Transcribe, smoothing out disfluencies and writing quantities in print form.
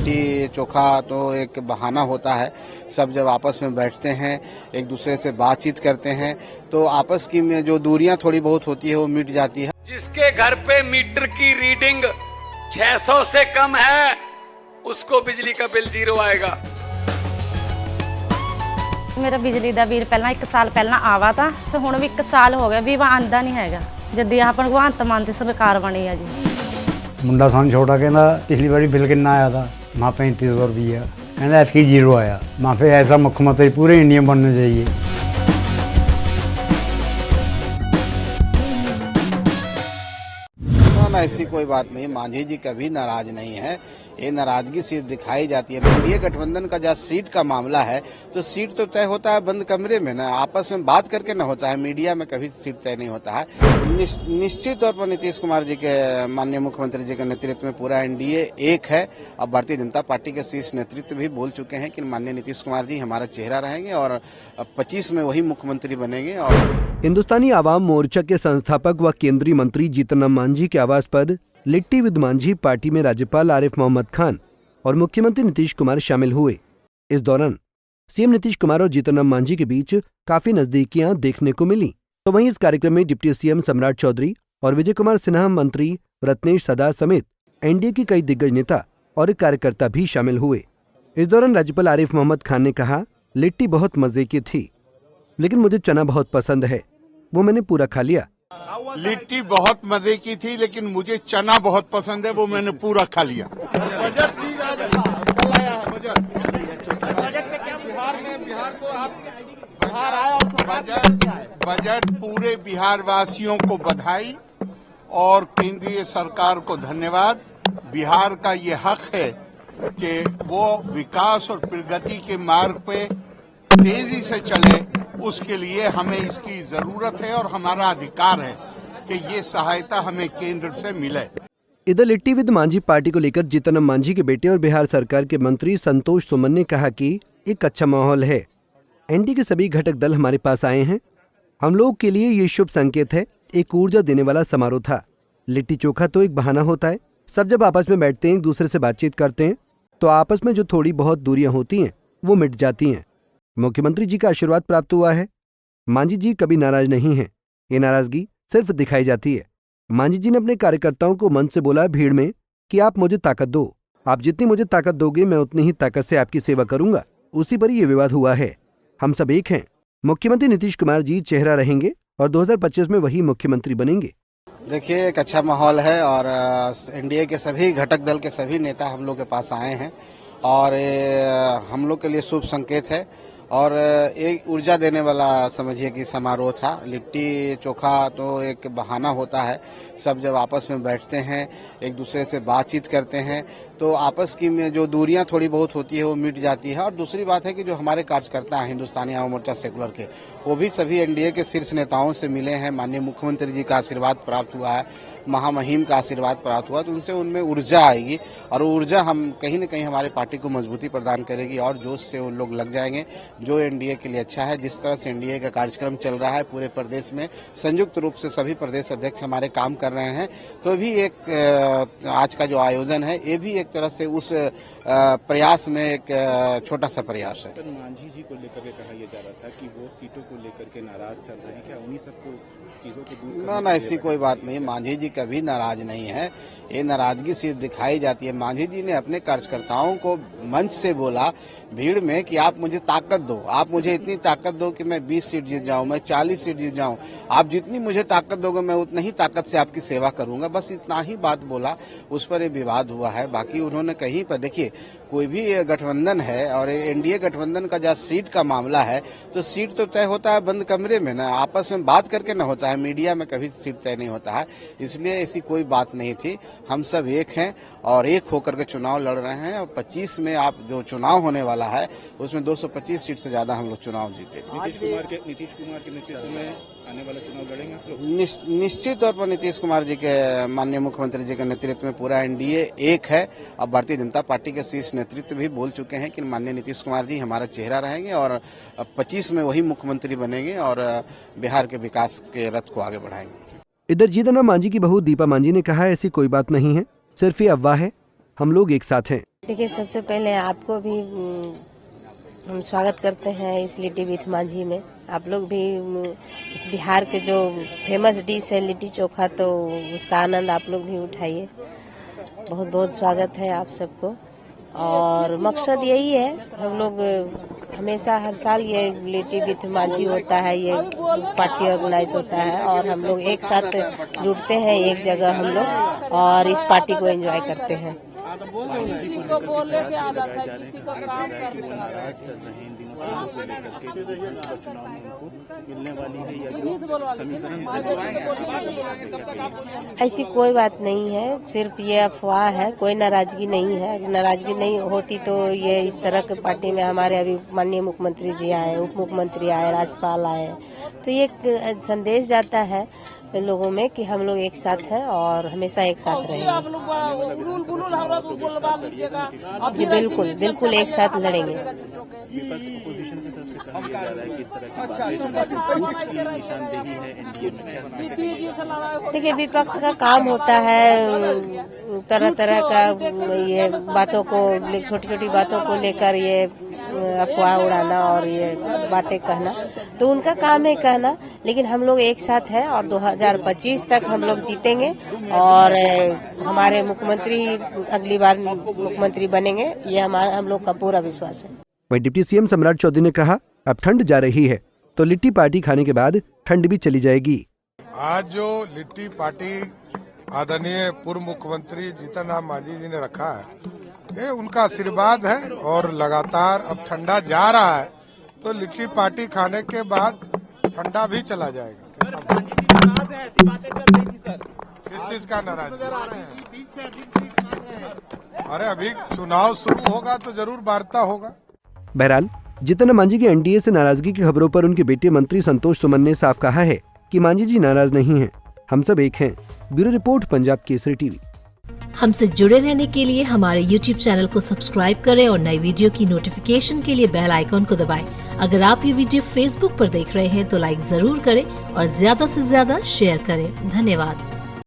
लिट्टी चोखा तो एक बहाना होता है। सब जब आपस में बैठते हैं, एक दूसरे से बातचीत करते हैं, तो आपस की में जो दूरियां थोड़ी बहुत होती है वो मिट जाती है। जिसके घर पे मीटर की रीडिंग 600 से कम है, उसको बिजली का बिल 0 आएगा। मेरा बिजली ਦਾ ਬਿੱਲ ਪਹਿਲਾਂ 1 ਸਾਲ ਪਹਿਲਾਂ ਆਵਾ ਤਾਂ ਤੇ ਹੁਣ ਵੀ 1 ਸਾਲ ਹੋ ਗਿਆ ਵੀ ਆਂਦਾ ਨਹੀਂ ਹੈਗਾ। ਜਦ ਆਹ ਭਗਵੰਤ ਮਾਨ ਦੀ ਸਰਕਾਰ ਬਣੀ ਆ ਜੀ। ਮੁੰਡਾ ਸਾਨੂੰ ਛੋਟਾ ਕਹਿੰਦਾ ਪਿਛਲੀ ਵਾਰੀ ਬਿੱਲ ਕਿੰਨਾ ਆਇਆ था माँ 3500 रुपया कहना ऐसी 0 आया। माँ फिर ऐसा मुख्यमंत्री पूरे इंडिया में बनना चाहिए। ना ऐसी कोई बात नहीं, मांझी जी कभी नाराज नहीं है। ये नाराजगी सिर्फ दिखाई जाती है। एनडीए गठबंधन का जहाँ सीट का मामला है तो सीट तो तय होता है बंद कमरे में ना, आपस में बात करके न होता है। मीडिया में कभी सीट तय नहीं होता है। निश्चित तौर पर नीतीश कुमार जी के माननीय मुख्यमंत्री जी के नेतृत्व में पूरा एनडीए एक है। अब भारतीय जनता पार्टी के शीर्ष नेतृत्व भी बोल चुके हैं कि माननीय नीतीश कुमार जी हमारा चेहरा रहेंगे और 25 में वही मुख्यमंत्री बनेंगे। और हिंदुस्तानी आवाम मोर्चा के संस्थापक व केंद्रीय मंत्री जीतन राम मांझी के आवास पर लिट्टी विद मांझी पार्टी में राज्यपाल आरिफ मोहम्मद खान और मुख्यमंत्री नीतीश कुमार शामिल हुए। इस दौरान सीएम नीतीश कुमार और जीतन राम मांझी के बीच काफी नजदीकियां देखने को मिली। तो वहीं इस कार्यक्रम में डिप्टी सीएम सम्राट चौधरी और विजय कुमार सिन्हा, मंत्री रत्नेश सदा समेत एनडीए के कई दिग्गज नेता और कार्यकर्ता भी शामिल हुए। इस दौरान राज्यपाल आरिफ मोहम्मद खान ने कहा, लिट्टी बहुत मजे की थी, लेकिन मुझे चना बहुत पसंद है, वो मैंने पूरा खा लिया। लिट्टी बहुत मजे की थी, लेकिन मुझे चना बहुत पसंद है, वो मैंने पूरा खा लिया। बजट प्लीज आज कल आया है बिहार को आप बिहार आए और बजट पूरे बिहार वासियों को बधाई और केंद्रीय सरकार को धन्यवाद। बिहार का ये हक है कि वो विकास और प्रगति के मार्ग पे तेजी से चले, उसके लिए हमें इसकी जरूरत है और हमारा अधिकार है कि ये सहायता हमें केंद्र से मिले। इधर लिट्टी विद मांझी पार्टी को लेकर जीतन राम मांझी के बेटे और बिहार सरकार के मंत्री संतोष सुमन ने कहा कि एक अच्छा माहौल है। एनडीए के सभी घटक दल हमारे पास आए हैं, हम लोग के लिए ये शुभ संकेत है। एक ऊर्जा देने वाला समारोह था। लिट्टी चोखा तो एक बहाना होता है। सब जब आपस में बैठते हैं, एक दूसरे से बातचीत करते हैं, तो आपस में जो थोड़ी बहुत दूरियां होती हैं वो मिट जाती हैं। मुख्यमंत्री जी का आशीर्वाद प्राप्त हुआ है। मांझी जी कभी नाराज नहीं हैं, ये नाराजगी सिर्फ दिखाई जाती है। मांझी जी ने अपने कार्यकर्ताओं को मन से बोला भीड़ में कि आप मुझे ताकत दो, आप जितनी मुझे ताकत दोगे मैं उतनी ही ताकत से आपकी सेवा करूंगा। उसी पर ये विवाद हुआ है। हम सब एक हैं। मुख्यमंत्री नीतीश कुमार जी चेहरा रहेंगे और 2025 में वही मुख्यमंत्री बनेंगे। देखिए, एक अच्छा माहौल है और एनडीए के सभी घटक दल के सभी नेता हम लोग के पास आए हैं और हम लोग के लिए शुभ संकेत है और एक ऊर्जा देने वाला समझिए कि समारोह था। लिट्टी चोखा तो एक बहाना होता है। सब जब आपस में बैठते हैं, एक दूसरे से बातचीत करते हैं, तो आपस की में जो दूरियां थोड़ी बहुत होती है वो मिट जाती है। और दूसरी बात है कि जो हमारे कार्यकर्ता हैं हिंदुस्तानी आवाम मोर्चा सेकुलर के, वो भी सभी एनडीए के शीर्ष नेताओं से मिले हैं। माननीय मुख्यमंत्री जी का आशीर्वाद प्राप्त हुआ है, महामहिम का आशीर्वाद प्राप्त हुआ, तो उनसे उनमें ऊर्जा आएगी और ऊर्जा हम कहीं न कहीं हमारे पार्टी को मजबूती प्रदान करेगी और जोश से उन लोग लग जाएंगे, जो एनडीए के लिए अच्छा है। जिस तरह से एनडीए का कार्यक्रम चल रहा है पूरे प्रदेश में, संयुक्त रूप से सभी प्रदेश अध्यक्ष हमारे काम कर रहे हैं, तो भी एक आज का जो आयोजन है ये भी एक तरह से उस प्रयास में एक छोटा सा प्रयास है। मांझी जी को लेकर के कहा यह जा रहा था कि वो सीटों को लेकर के नाराज चल रहे हैं, क्या उन्हीं सबको चीजों को दूर ना ऐसी कोई बात नहीं, मांझी जी कभी नाराज नहीं है। ये नाराजगी सिर्फ दिखाई जाती है। मांझी जी ने अपने कार्यकर्ताओं को मंच से बोला भीड़ में कि आप मुझे ताकत दो, आप मुझे इतनी ताकत दो कि मैं 20 सीट जीत जाऊं, मैं 40 सीट जीत जाऊं, आप जितनी मुझे ताकत दोगे मैं उतनी ही ताकत से आपकी सेवा करूंगा। बस इतना ही बात बोला, उस पर ये विवाद हुआ है। बाकी उन्होंने कहीं पर, देखिए कोई भी गठबंधन है और एनडीए गठबंधन का जहाँ सीट का मामला है तो सीट तो तय होता है बंद कमरे में ना, आपस में बात करके न होता है। मीडिया में कभी सीट तय नहीं होता है, इसलिए ऐसी कोई बात नहीं थी। हम सब एक हैं और एक होकर के चुनाव लड़ रहे हैं और 25 में आप जो चुनाव होने वाला है उसमें 225 सीट से ज्यादा हम लोग चुनाव जीते। नीतीश कुमार के नेतृत्व में आने वाला चुनाव लड़ेंगे आप लोग? निश्चित तौर पर नीतीश कुमार जी के माननीय मुख्यमंत्री जी के नेतृत्व में पूरा एनडीए एक है। अब भारतीय जनता पार्टी के शीर्ष नेतृत्व भी बोल चुके हैं कि माननीय नीतीश कुमार जी हमारा चेहरा रहेंगे और 25 में वही मुख्यमंत्री बनेंगे और बिहार के विकास के रथ को आगे बढ़ाएंगे। इधर जीतन राम मांझी की बहू दीपा मांझी ने कहा, ऐसी कोई बात नहीं है, सिर्फ ये अफवाह है, हम लोग एक साथ हैं। देखिए, सबसे पहले आपको भी हम स्वागत करते हैं इस लिट्टी विथ मांझी में। आप लोग भी इस बिहार के जो फेमस डिश है लिट्टी चोखा, तो उसका आनंद आप लोग भी उठाइए। बहुत बहुत स्वागत है आप सबको। और मकसद यही है, हम लोग हमेशा हर साल ये लिट्टी विथ मांझी होता है, ये पार्टी ऑर्गेनाइज होता है और हम लोग एक साथ जुटते हैं एक जगह हम लोग और इस पार्टी को एंजॉय करते हैं। किसी को बोलने के आदत है, किसी को काम करने की नाराज चल रहे हैं इन दिनों सीटों को लेकर के, जो विधानसभा चुनाव में उनको मिलने वाली है या जो समीकरण ऐसी कोई बात नहीं है, सिर्फ ये अफवाह है, कोई नाराजगी नहीं है। नाराजगी नहीं होती तो ये इस तरह के पार्टी में हमारे अभी माननीय मुख्यमंत्री जी आए, उप मुख्यमंत्री आए, राज्यपाल आए, तो ये एक संदेश जाता है लोगों में कि हम लोग एक साथ हैं और हमेशा एक साथ रहेंगे। जी बिल्कुल बिल्कुल एक साथ लड़ेंगे। विपक्ष अपोजिशन की तरफ से कहा जा रहा है कि इस तरह की बातें की निशानदेही है एनडीए में। देखिए, विपक्ष का काम होता है तरह तरह का ये बातों को, छोटी छोटी बातों को लेकर ये अफवाह उड़ाना और ये बातें कहना, तो उनका काम है कहना। लेकिन हम लोग एक साथ हैं और 2025 तक हम लोग जीतेंगे और हमारे मुख्यमंत्री अगली बार मुख्यमंत्री बनेंगे, ये हम लोग का पूरा विश्वास है। वहीं डिप्टी सीएम सम्राट चौधरी ने कहा, अब ठंड जा रही है तो लिट्टी पार्टी खाने के बाद ठंड भी चली जाएगी। आज जो लिट्टी पार्टी आदरणीय पूर्व मुख्यमंत्री जीतन राम मांझी जी ने रखा है, ये उनका आशीर्वाद है और लगातार अब ठंडा जा रहा है तो लिट्टी पार्टी खाने के बाद ठंडा भी चला जाएगा। किस चीज का नाराज? अरे अभी चुनाव शुरू होगा तो जरूर वार्ता होगा। बहरहाल जीतन राम मांझी की एनडीए से नाराजगी की खबरों पर उनके बेटे मंत्री संतोष सुमन ने साफ कहा है कि मांझी जी नाराज नहीं हैं, हम सब एक हैं। Bureau report, Punjab Kesari TV. हमसे जुड़े रहने के लिए हमारे YouTube चैनल को सब्सक्राइब करें और नई वीडियो की नोटिफिकेशन के लिए बेल आइकॉन को दबाएं। अगर आप ये वीडियो Facebook पर देख रहे हैं तो लाइक जरूर करें और ज्यादा से ज्यादा शेयर करें। धन्यवाद।